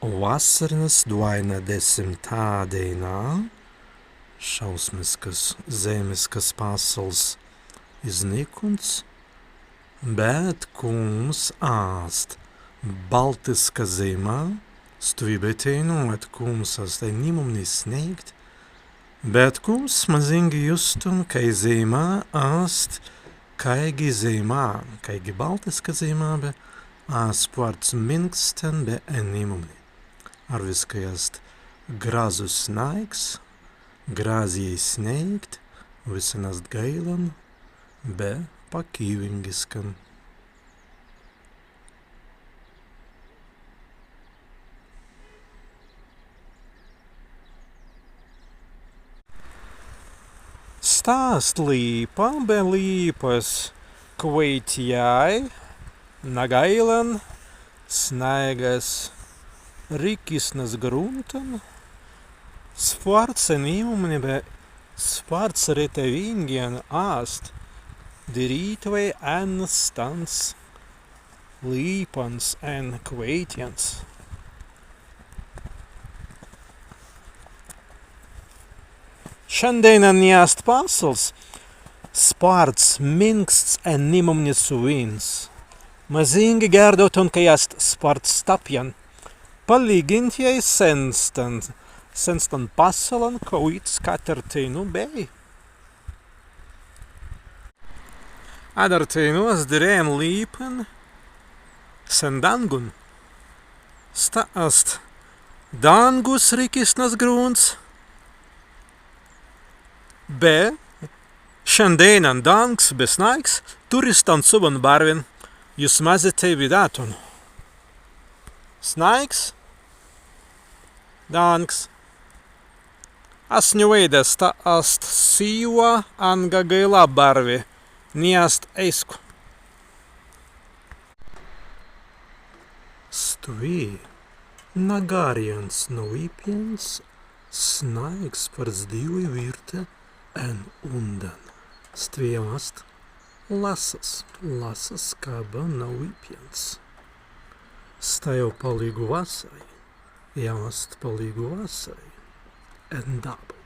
Wassarinas dvaina 10. dienā, šausmiskas zemiskas pasaules iznīkums, bet kungs āst Baltiska zemā, stuvībētēnot kungs āstai nimumni sniegt, bet kungs mazingi justun, kai zemā āst, kaigi zemā, kaigi Baltiska zemā, be āst ports minksten be nimumni. Arviskajast grazus snaigs, grāzijai sneigt, visinast gailan, be pakīvingiskan. Stāst līpa, be līpas, kveitjai, nagailan, snaigas, rikisnas gruntan, sparts nimumni, be sparts rete vingien āst, dirītvei stans, līpans kveitjans. Šandienan jāst pasaules, sparts minksts nimumni suvins. Mazingi gērdot un ka jāst sparts stapjan. Palīgintiei senstan pasalan, ka uits katartīnu bei. Adartīnos dirēn līpan, sen dangun. Stāst dangus rikisnas grunts, be šandienan dangs bez snaigs, turistan suban barvin, jūs mazitei vidātun. Snaigs, dangs. Asņu veidas stāst sīva anga gaila barvi, niast eisku. Stuvī, nagāriens no vīpiens, snaigs parz divi virte undan. Stvījast, lasas kaba no vīpiens. Stajo palīgu vasarai, jāst palīgu vasarai, daba.